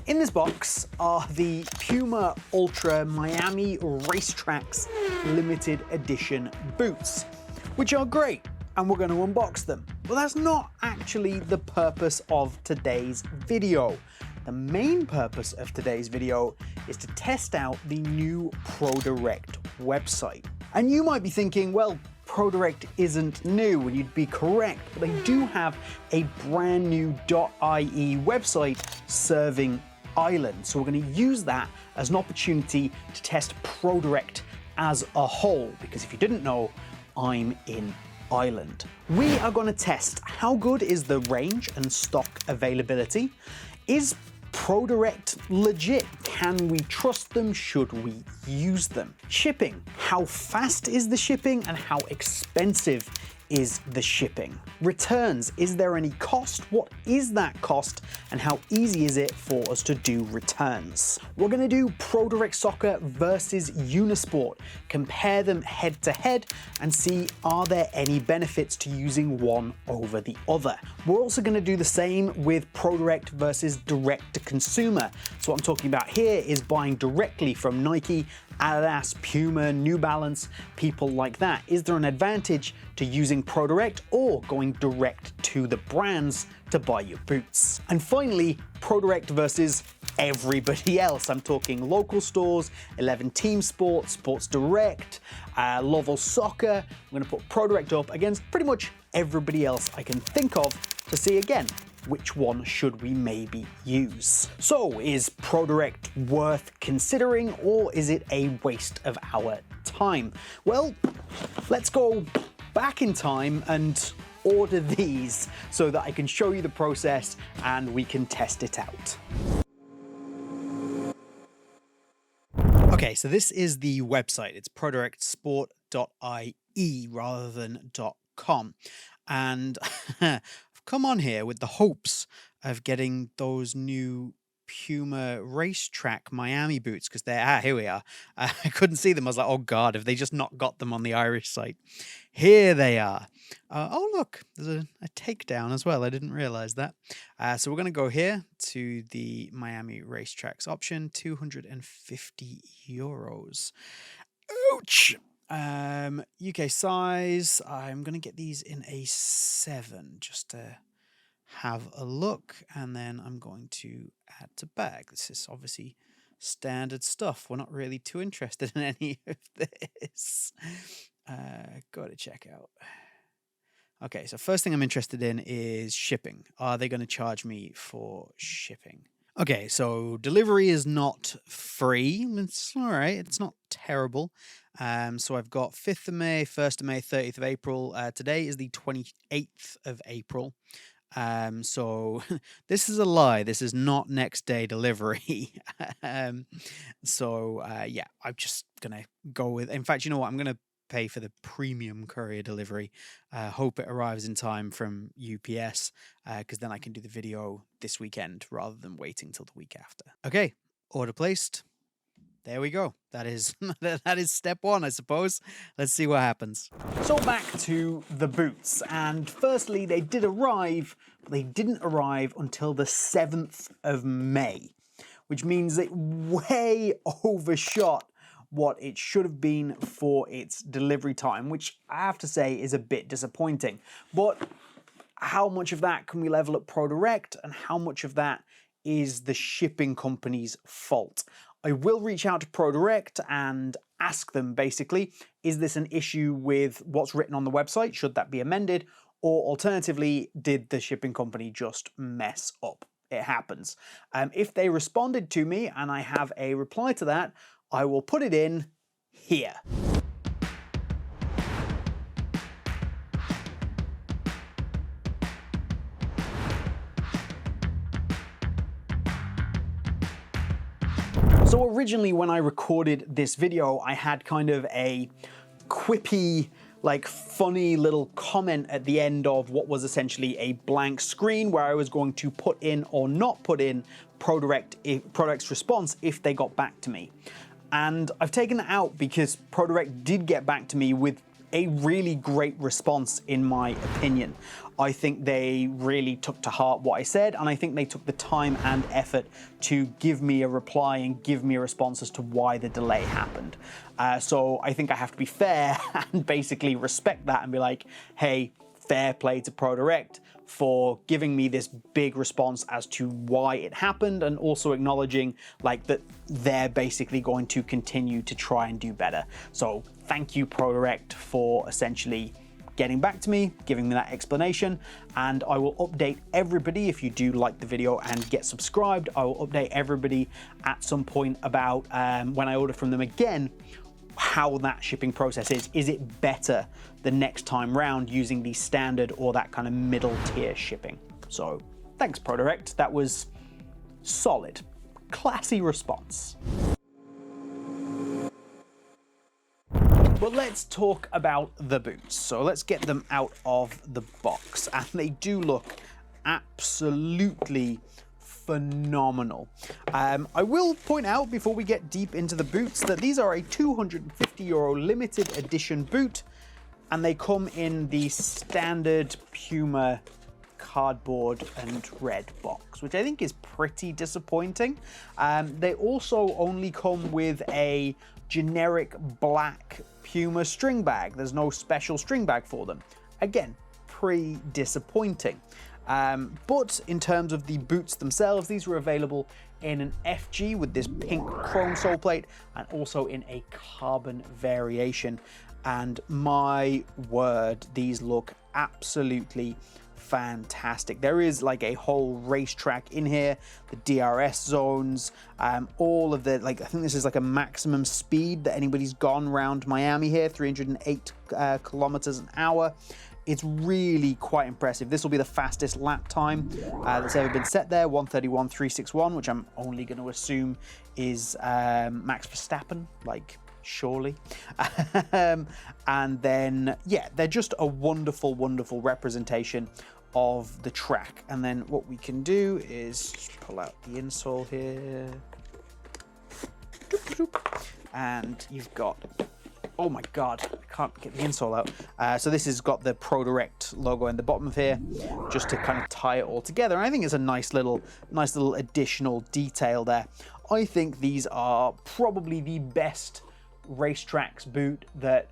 In this box are the Puma Ultra Miami Racetracks limited edition boots, which are great, and we're going to unbox them. But that's not actually the purpose of today's video. The main purpose of today's video is to test out the new ProDirect website. And you might be thinking, well, ProDirect isn't new, and you'd be correct, but they do have a brand new .ie website serving Ireland. So we're going to use that as an opportunity to test ProDirect as a whole, because if you didn't know, I'm in Ireland. We are going to test how good is the range and stock availability. Is ProDirect legit? Can we trust them? Should we use them? Shipping. How fast is the shipping and how expensive is the shipping? Returns. Is there any cost? What is that cost? And how easy is it for us to do returns? We're going to do ProDirect Soccer versus Unisport. Compare them head to head and see, are there any benefits to using one over the other? We're also going to do the same with ProDirect versus direct to consumer. So what I'm talking about here is buying directly from Nike, Adidas, Puma, New Balance, people like that. Is there an advantage to using ProDirect or going direct to the brands to buy your boots? And finally, ProDirect versus everybody else. I'm talking local stores, 11 Team Sports, Sports Direct, Lovell Soccer. I'm going to put ProDirect up against pretty much everybody else I can think of to see again, which one should we maybe use? So is ProDirect worth considering, or is it a waste of our time? Well, let's go back in time and order these so that I can show you the process and we can test it out. Okay, so this is the website. It's prodirectsoccer.ie rather than .com. And I've come on here with the hopes of getting those new Puma racetrack Miami boots, because they're, here we are. I couldn't see them. I was like, oh God, have they just not got them on the Irish site? Here they are. Oh look, there's a takedown as well. I didn't realize that. So we're going to go here to the Miami racetracks option, €250. Ouch! UK size, I'm going to get these in a 7 just to have a look, and then I'm going to add to bag. This is obviously standard stuff. We're not really too interested in any of this. Go to check out. Okay, so first thing I'm interested in is shipping. Are they going to charge me for shipping? Okay, so delivery is not free. It's all right. It's not terrible. So I've got 5th of May, 1st of May, 30th of April. Today is the 28th of April. So this is a lie. This is not next day delivery. Yeah, I'm just going to go with, in fact, you know what? I'm going to pay for the premium courier delivery. Hope it arrives in time from UPS, because then I can do the video this weekend rather than waiting till the week after. Okay, order placed. There we go. That is step one, I suppose. Let's see what happens. So back to the boots, and firstly, they did arrive, but they didn't arrive until the 7th of May, which means it way overshot what it should have been for its delivery time, which I have to say is a bit disappointing. But how much of that can we level at ProDirect, and how much of that is the shipping company's fault? I will reach out to ProDirect and ask them basically, is this an issue with what's written on the website? Should that be amended? Or alternatively, did the shipping company just mess up? It happens. If they responded to me and I have a reply to that, I will put it in here. So originally when I recorded this video, I had kind of a quippy, like funny little comment at the end of what was essentially a blank screen where I was going to put in or not put in ProDirect's response if they got back to me. And I've taken that out because ProDirect did get back to me with a really great response in my opinion. I think they really took to heart what I said, and I think they took the time and effort to give me a reply and give me a response as to why the delay happened. So I think I have to be fair and basically respect that and be like, hey, fair play to ProDirect for giving me this big response as to why it happened, and also acknowledging like that they're basically going to continue to try and do better. So thank you, ProDirect, for essentially getting back to me, giving me that explanation, and I will update everybody. If you do like the video and get subscribed, I will update everybody at some point about when I order from them again, how that shipping process is. Is it better the next time round using the standard or that kind of middle tier shipping? So thanks, ProDirect. That was solid, classy response. But let's talk about the boots. So let's get them out of the box. And they do look absolutely phenomenal. I will point out before we get deep into the boots that these are a €250 limited edition boot, and they come in the standard Puma cardboard and red box, which I think is pretty disappointing. They also only come with a generic black Puma string bag. There's no special string bag for them. Again, pretty disappointing. But in terms of the boots themselves, these were available in an FG with this pink chrome sole plate, and also in a carbon variation. And my word, these look absolutely fantastic. There is like a whole racetrack in here, the DRS zones, all of the, like, I think this is like a maximum speed that anybody's gone around Miami here, 308 kilometers an hour. It's really quite impressive. This will be the fastest lap time that's ever been set there, 1:31.361, which I'm only going to assume is Max Verstappen, like, surely. And then, yeah, they're just a wonderful, wonderful representation of the track. And then what we can do is just pull out the insole here. And you've got, oh my God, I can't get the insole out. So this has got the ProDirect logo in the bottom of here, just to kind of tie it all together. And I think it's a nice little additional detail there. I think these are probably the best racetracks boot that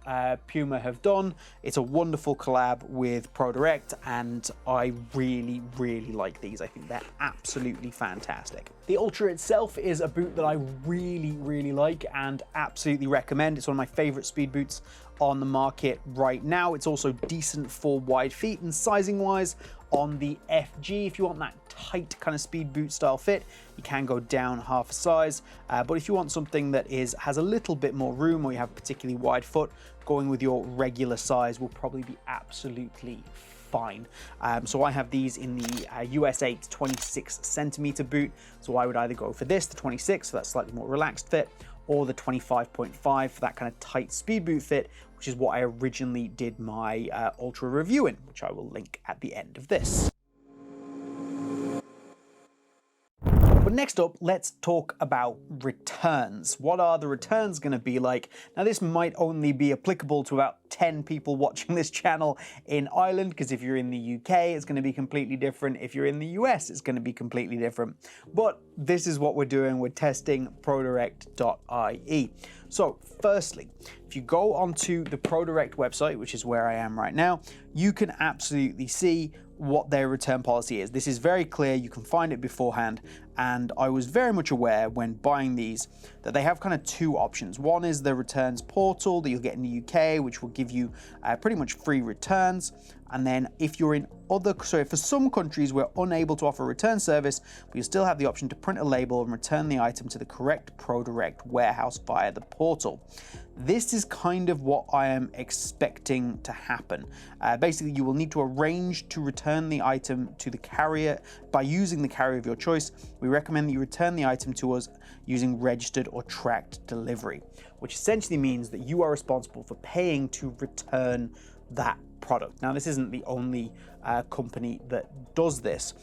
Puma have done. It's a wonderful collab with ProDirect, and I really, really like these. I think they're absolutely fantastic. The Ultra itself is a boot that I really, really like and absolutely recommend. It's one of my favorite speed boots on the market right now. It's also decent for wide feet, and sizing wise on the FG, if you want that tight kind of speed boot style fit, you can go down half a size. But if you want something that has a little bit more room, or you have a particularly wide foot, going with your regular size will probably be absolutely fine. So I have these in the US 8 26 centimeter boot. So I would either go for this, the 26, for that slightly more relaxed fit, or the 25.5 for that kind of tight speed boot fit, which is what I originally did my Ultra review in, which I will link at the end of this. But next up, let's talk about returns. What are the returns going to be like? Now, this might only be applicable to about 10 people watching this channel in Ireland, because if you're in the UK, it's going to be completely different. If you're in the US, it's going to be completely different. But this is what we're doing. We're testing prodirects.ie. So firstly, if you go onto the ProDirect website, which is where I am right now, you can absolutely see what their return policy is. This is very clear. You can find it beforehand. And I was very much aware when buying these that they have kind of two options. One is the returns portal that you'll get in the UK, which will give you pretty much free returns. And then if you're in so for some countries, we're unable to offer a return service, but you still have the option to print a label and return the item to the correct ProDirect warehouse via the portal. This is kind of what I am expecting to happen. Basically, you will need to arrange to return the item to the carrier by using the carrier of your choice. We recommend that you return the item to us using registered or tracked delivery, which essentially means that you are responsible for paying to return that product. Now, this isn't the only company that does this.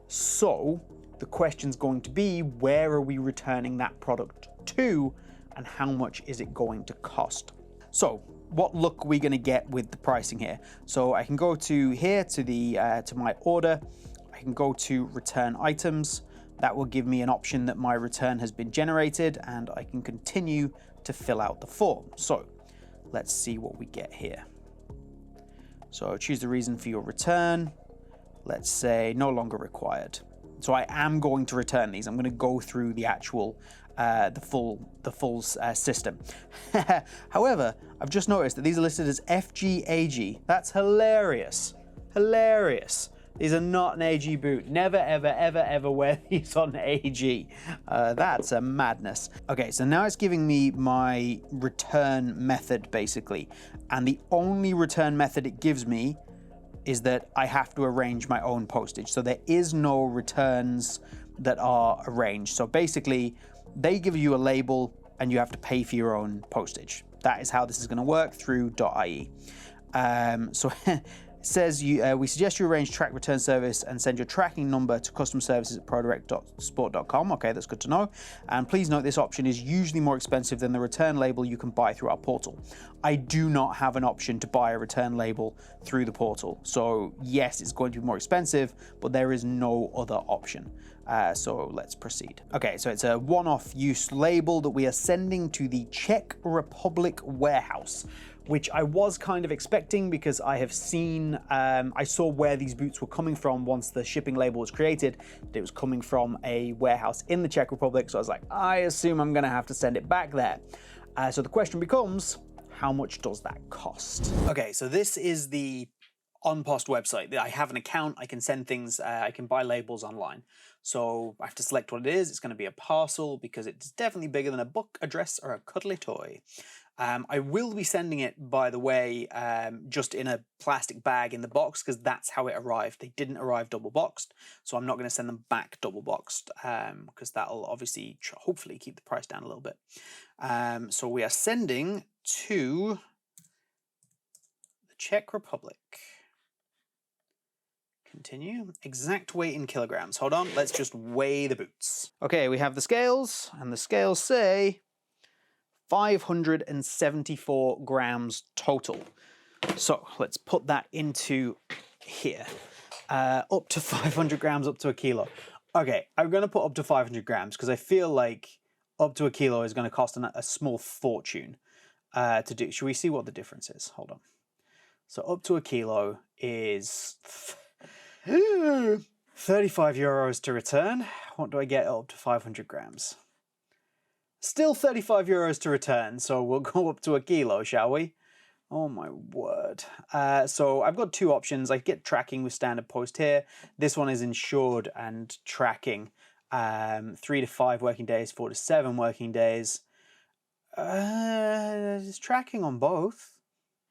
So the question's going to be, where are we returning that product to, and how much is it going to cost? So what luck are we going to get with the pricing here? So I can go to here to my order. I can go to return items. That will give me an option that my return has been generated, and I can continue to fill out the form. So let's see what we get here. So choose the reason for your return. Let's say no longer required. So I am going to return these. I'm going to go through the actual, the full system. However, I've just noticed that these are listed as FG/AG. That's hilarious. Hilarious. These are not an AG boot. Never, ever, ever, ever wear these on AG. That's a madness. Okay, so now it's giving me my return method, basically. And the only return method it gives me is that I have to arrange my own postage. So there is no returns that are arranged. So basically, they give you a label and you have to pay for your own postage. That is how this is gonna work through .ie. So it says, we suggest you arrange track return service and send your tracking number to customer services at prodirectsoccer.ie. Okay, that's good to know. And please note this option is usually more expensive than the return label you can buy through our portal. I do not have an option to buy a return label through the portal. So yes, it's going to be more expensive, but there is no other option. So let's proceed. Okay, so it's a one-off use label that we are sending to the Czech Republic warehouse, which I was kind of expecting because I have seen, I saw where these boots were coming from once the shipping label was created. It was coming from a warehouse in the Czech Republic, so I was like, I assume I'm gonna have to send it back there. So the question becomes, how much does that cost? Okay, so this is the OnPost website. I have an account, I can send things, I can buy labels online. So I have to select what it is. It's gonna be a parcel because it's definitely bigger than a book, a dress, or a cuddly toy. I will be sending it, by the way, just in a plastic bag in the box because that's how it arrived. They didn't arrive double boxed, so I'm not going to send them back double boxed because that'll obviously hopefully keep the price down a little bit. So we are sending to the Czech Republic. Continue. Exact weight in kilograms. Hold on, let's just weigh the boots. Okay, we have the scales, and the scales say 574 grams total. So let's put that into here. Up to 500 grams, up to a kilo. Okay, I'm gonna put up to 500 grams because I feel like up to a kilo is gonna cost a small fortune to do. Should we see what the difference is? Hold on. So up to a kilo is 35 euros to return. What do I get up to 500 grams? Still 35 euros to return, so we'll go up to a kilo, shall we? Oh my word. So I've got two options. I get tracking with standard post here. This one is insured and tracking. 3 to 5 working days, 4 to 7 working days. There's tracking on both.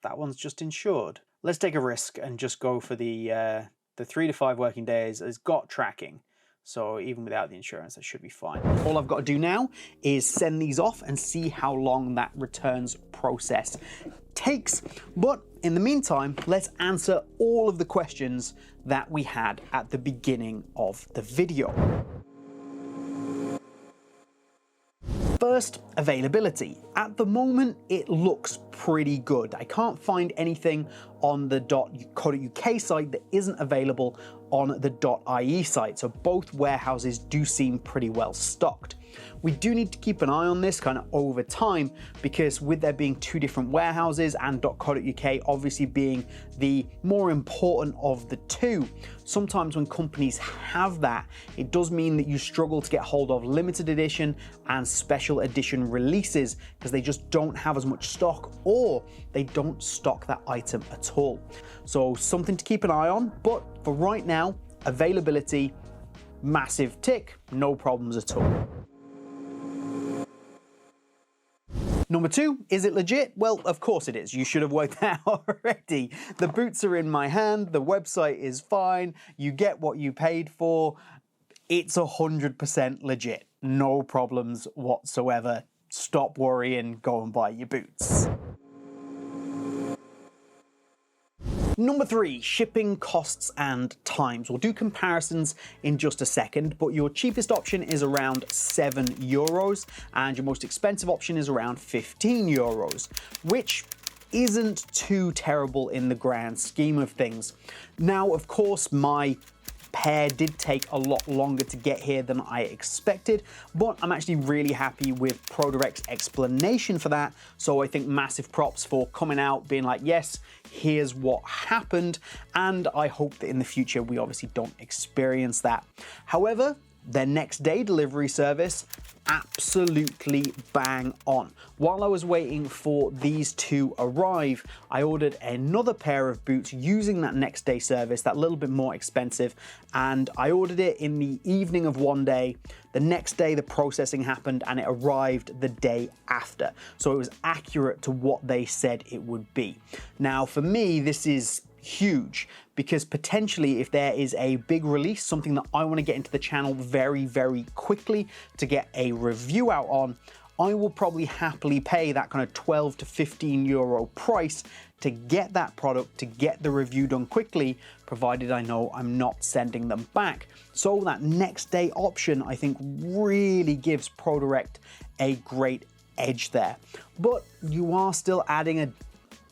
That one's just insured. Let's take a risk and just go for the 3 to 5 working days. It's got tracking. So even without the insurance, that should be fine. All I've got to do now is send these off and see how long that returns process takes. But in the meantime, let's answer all of the questions that we had at the beginning of the video. First, availability. At the moment, it looks pretty good. I can't find anything on the .co.uk site that isn't available on the .ie site, so both warehouses do seem pretty well stocked. We do need to keep an eye on this kind of over time because with there being two different warehouses and .co.uk obviously being the more important of the two, sometimes when companies have that, it does mean that you struggle to get hold of limited edition and special edition releases because they just don't have as much stock or they don't stock that item at all. So something to keep an eye on, but for right now, availability, massive tick, no problems at all. Number two, is it legit? Well, of course it is. You should have worked that out already. The boots are in my hand, the website is fine, you get what you paid for. It's 100% legit. No problems whatsoever. Stop worrying, go and buy your boots. Number three, shipping costs and times. We'll do comparisons in just a second, but your cheapest option is around 7 euros and your most expensive option is around 15 euros, which isn't too terrible in the grand scheme of things. Now, of course, my pair did take a lot longer to get here than I expected, but I'm actually really happy with ProDirect's explanation for that. So I think massive props for coming out, being like, yes, here's what happened. And I hope that in the future, we obviously don't experience that. However, their next day delivery service, absolutely bang on. While I was waiting for these to arrive, I ordered another pair of boots using that next day service, that little bit more expensive, and I ordered it in the evening of one day. The next day the processing happened and it arrived the day after. So it was accurate to what they said it would be. Now for me, this is huge, because potentially if there is a big release, something that I want to get into the channel very, very quickly to get a review out on, I will probably happily pay that kind of 12 to 15 euro price to get that product, to get the review done quickly, provided I know I'm not sending them back. So that next day option, I think, really gives ProDirect a great edge there. But you are still adding a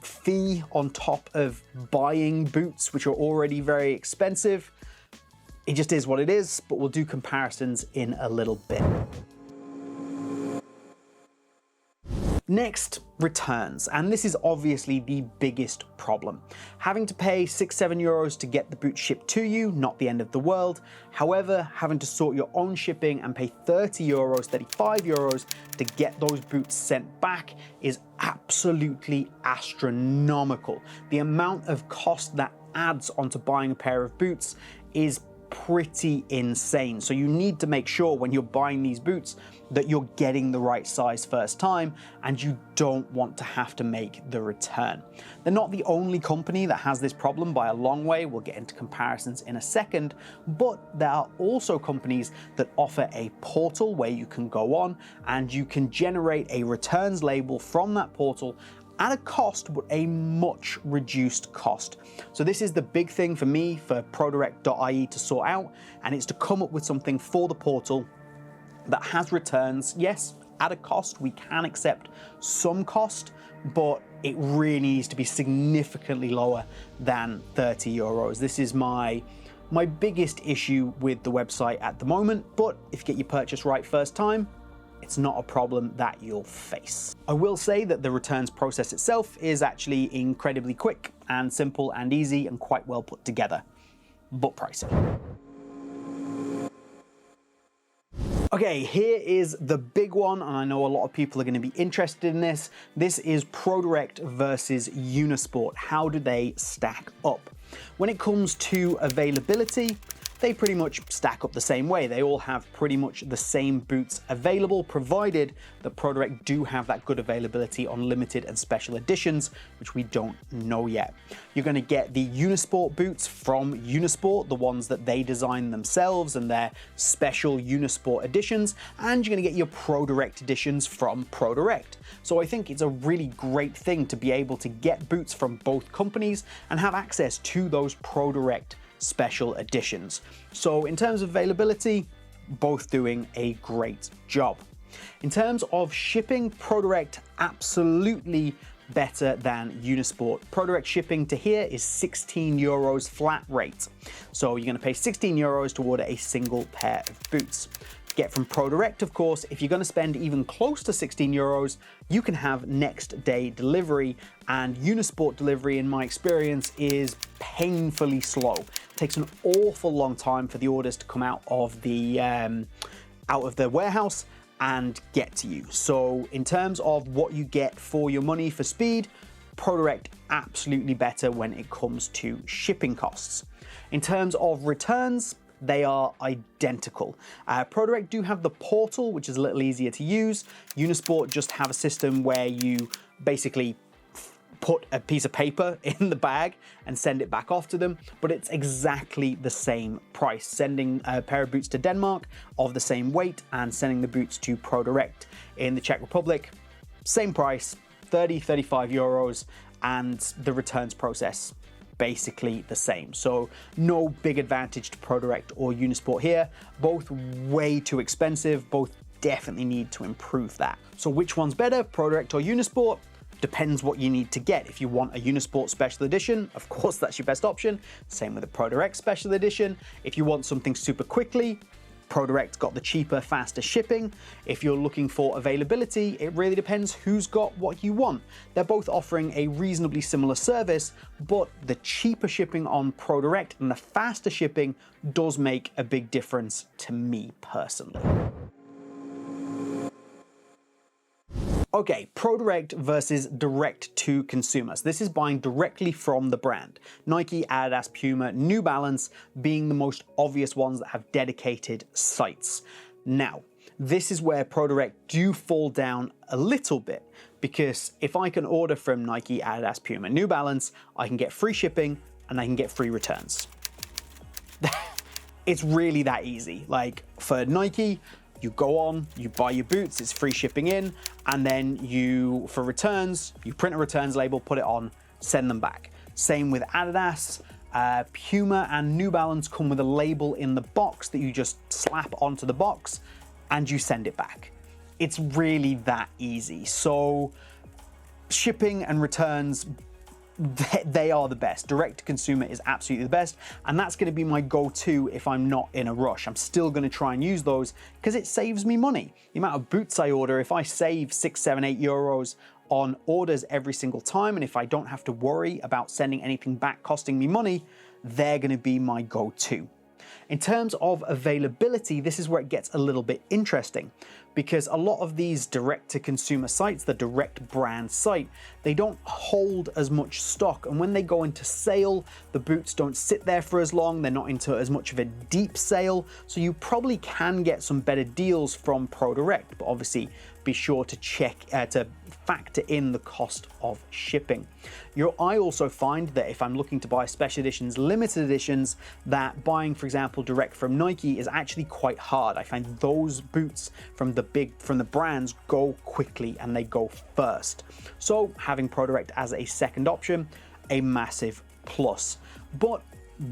fee on top of buying boots, which are already very expensive. It just is what it is, but we'll do comparisons in a little bit. Next, returns, and this is obviously the biggest problem. Having to pay 6-7 euros to get the boot shipped to you, not the end of the world. However, having to sort your own shipping and pay 30 euros, 35 euros to get those boots sent back is absolutely astronomical. The amount of cost that adds onto buying a pair of boots is pretty insane. So you need to make sure when you're buying these boots that you're getting the right size first time, and you don't want to have to make the return. They're not the only company that has this problem by a long way. We'll get into comparisons in a second, but there are also companies that offer a portal where you can go on and you can generate a returns label from that portal at a cost, but a much reduced cost. So this is the big thing for me, for prodirects.ie to sort out, and it's to come up with something for the portal that has returns. Yes, at a cost, we can accept some cost, but it really needs to be significantly lower than 30 euros. This is my biggest issue with the website at the moment, but if you get your purchase right first time, it's not a problem that you'll face. I will say that the returns process itself is actually incredibly quick and simple and easy and quite well put together, but pricey. Okay, here is the big one, and I know a lot of people are going to be interested in this. This is ProDirect versus Unisport. How do they stack up? When it comes to availability, they pretty much stack up the same way. They all have pretty much the same boots available, provided that ProDirect do have that good availability on limited and special editions, which we don't know yet. You're going to get the Unisport boots from Unisport, the ones that they design themselves and their special Unisport editions, and you're going to get your ProDirect editions from ProDirect. So I think it's a really great thing to be able to get boots from both companies and have access to those ProDirect special editions. So in terms of availability, both doing a great job. In terms of shipping, ProDirect absolutely better than Unisport. ProDirect shipping to here is 16 euros flat rate. So you're going to pay 16 euros to order a single pair of boots. Get from ProDirect, of course, if you're going to spend even close to 16 euros, you can have next day delivery, and Unisport delivery, in my experience, is painfully slow. It takes an awful long time for the orders to come out of the warehouse and get to you. So in terms of what you get for your money for speed, ProDirect absolutely better when it comes to shipping costs. In terms of returns, they are identical. ProDirect do have the portal, which is a little easier to use. Unisport just have a system where you basically put a piece of paper in the bag and send it back off to them, but it's exactly the same price. Sending a pair of boots to Denmark of the same weight and sending the boots to ProDirect in the Czech Republic, same price, 30-35 euros, and the returns process basically the same. So no big advantage to ProDirect or Unisport here. Both way too expensive, both definitely need to improve that. So which one's better, ProDirect or Unisport? depends what you need to get. If you want a Unisport Special Edition, of course that's your best option. Same with the ProDirect Special Edition. If you want something super quickly, ProDirect got the cheaper, faster shipping. If you're looking for availability, it really depends who's got what you want. They're both offering a reasonably similar service, but the cheaper shipping on ProDirect and the faster shipping does make a big difference to me personally. Okay, ProDirect versus direct to consumers. This is buying directly from the brand. Nike, Adidas, Puma, New Balance being the most obvious ones that have dedicated sites. Now, this is where ProDirect do fall down a little bit, because if I can order from Nike, Adidas, Puma, New Balance, I can get free shipping and I can get free returns. It's really that easy. Like for Nike, you go on, you buy your boots, it's free shipping in, and then for returns, you print a returns label, put it on, send them back. Same with Adidas. Puma and New Balance come with a label in the box that you just slap onto the box and you send it back. It's really that easy. So shipping and returns, they are the best. Direct to consumer is absolutely the best, and that's going to be my go-to if I'm not in a rush. I'm still going to try and use those because it saves me money. The amount of boots I order, if I save 6, 7, 8 euros on orders every single time, and if I don't have to worry about sending anything back costing me money, they're going to be my go-to. In terms of availability, this is where it gets a little bit interesting, because a lot of these direct-to-consumer sites, the direct brand site, they don't hold as much stock, and when they go into sale, the boots don't sit there for as long, they're not into as much of a deep sale, so you probably can get some better deals from ProDirect, but obviously be sure to check to factor in the cost of shipping. I also find that if I'm looking to buy special editions, limited editions, that buying, for example, direct from Nike is actually quite hard. I find those boots from the brands go quickly and they go first. So having ProDirect as a second option, a massive plus. But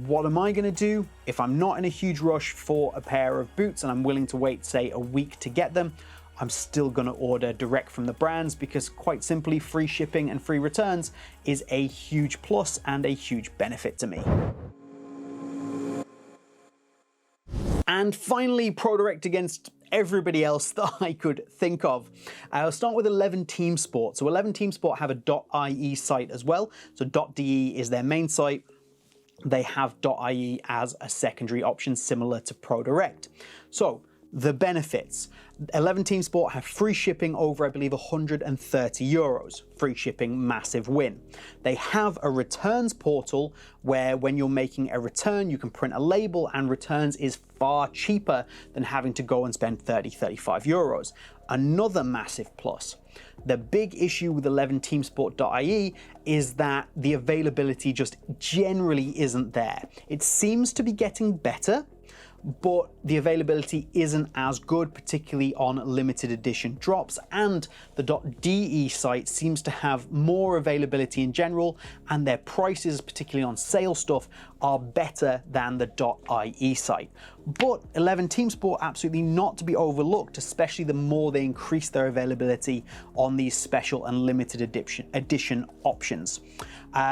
what am I going to do if I'm not in a huge rush for a pair of boots and I'm willing to wait, say, a week to get them? I'm still going to order direct from the brands because, quite simply, free shipping and free returns is a huge plus and a huge benefit to me. And finally, ProDirect against everybody else that I could think of. I'll start with 11 Team Sport. So 11 Team Sport have a .ie site as well. So .de is their main site. They have .ie as a secondary option similar to ProDirect. So the benefits. 11 Team Sport have free shipping over, I believe, 130 euros. Free shipping, massive win. They have a returns portal where when you're making a return, you can print a label, and returns is far cheaper than having to go and spend 30, 35 euros. Another massive plus. The big issue with 11teamsport.ie is that the availability just generally isn't there. It seems to be getting better, but the availability isn't as good, particularly on limited edition drops, and the .de site seems to have more availability in general, and their prices, particularly on sale stuff, are better than the .ie site. But 11 Team Sport absolutely not to be overlooked, especially the more they increase their availability on these special and limited edition options.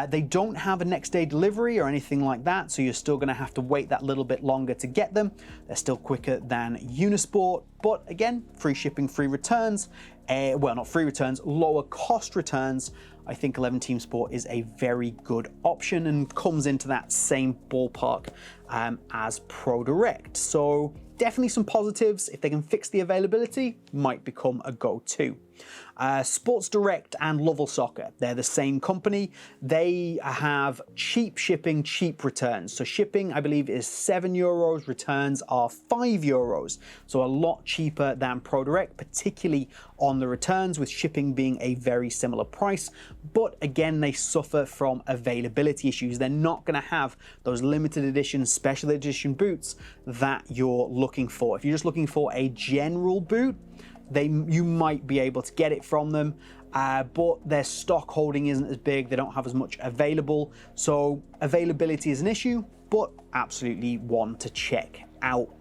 They don't have a next day delivery or anything like that, so you're still going to have to wait that little bit longer to get them. They're still quicker than Unisport, but again, free shipping, free returns. Well, not free returns, lower cost returns. I think 11 Team Sport is a very good option and comes into that same ballpark as ProDirect. So definitely some positives. If they can fix the availability, might become a go-to. Sports Direct and Lovell Soccer, they're the same company. They have cheap shipping, cheap returns. So shipping, I believe, is 7 euros, returns are 5 euros. So a lot cheaper than ProDirect, particularly on the returns, with shipping being a very similar price. But again, they suffer from availability issues. They're not going to have those limited edition, special edition boots that you're looking for. If you're just looking for a general boot, you might be able to get it from them, but their stock holding isn't as big. They don't have as much available. So availability is an issue, but absolutely one to check out.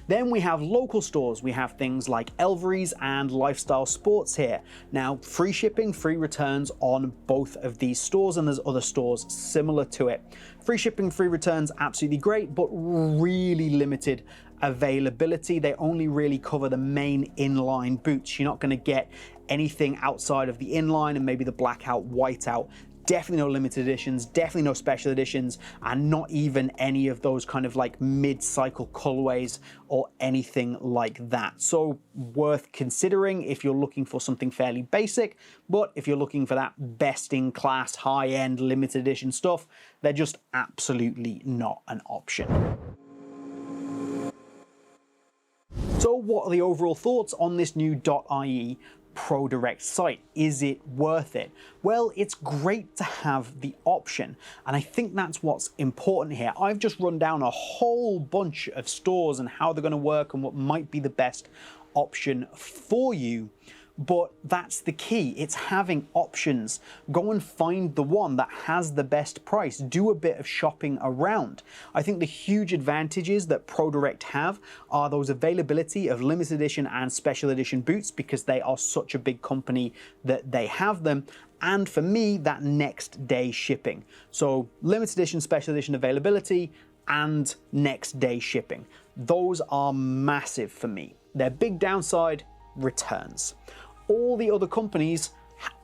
Then we have local stores. We have things like Elvery's and Lifestyle Sports here. Now, free shipping, free returns on both of these stores, and there's other stores similar to it. Free shipping, free returns, absolutely great, but really limited availability. They only really cover the main inline boots. You're not going to get anything outside of the inline and maybe the blackout, whiteout. Definitely no limited editions, definitely no special editions, and not even any of those kind of like mid-cycle colorways or anything like that. So worth considering if you're looking for something fairly basic, but if you're looking for that best-in-class, high-end, limited edition stuff, they're just absolutely not an option. So what are the overall thoughts on this new .ie ProDirect site? Is it worth it? Well, it's great to have the option, and I think that's what's important here. I've just run down a whole bunch of stores and how they're going to work and what might be the best option for you. But that's the key. It's having options. Go and find the one that has the best price. Do a bit of shopping around. I think the huge advantages that ProDirect have are those availability of limited edition and special edition boots, because they are such a big company that they have them. And for me, that next day shipping. So limited edition, special edition availability, and next day shipping. Those are massive for me. Their big downside, returns. All the other companies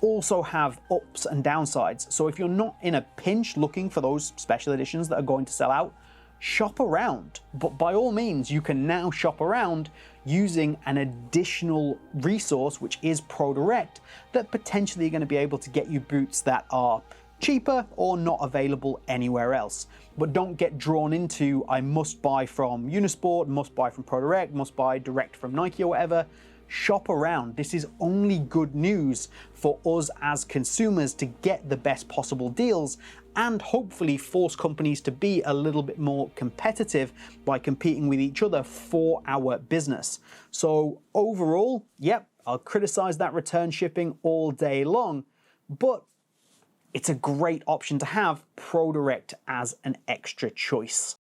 also have ups and downsides. So if you're not in a pinch looking for those special editions that are going to sell out, shop around. But by all means, you can now shop around using an additional resource, which is ProDirect, that potentially are going to be able to get you boots that are cheaper or not available anywhere else. But don't get drawn into, I must buy from Unisport, must buy from ProDirect, must buy direct from Nike or whatever. Shop around. This is only good news for us as consumers to get the best possible deals and hopefully force companies to be a little bit more competitive by competing with each other for our business. So overall, yep, I'll criticize that return shipping all day long, but it's a great option to have ProDirect as an extra choice.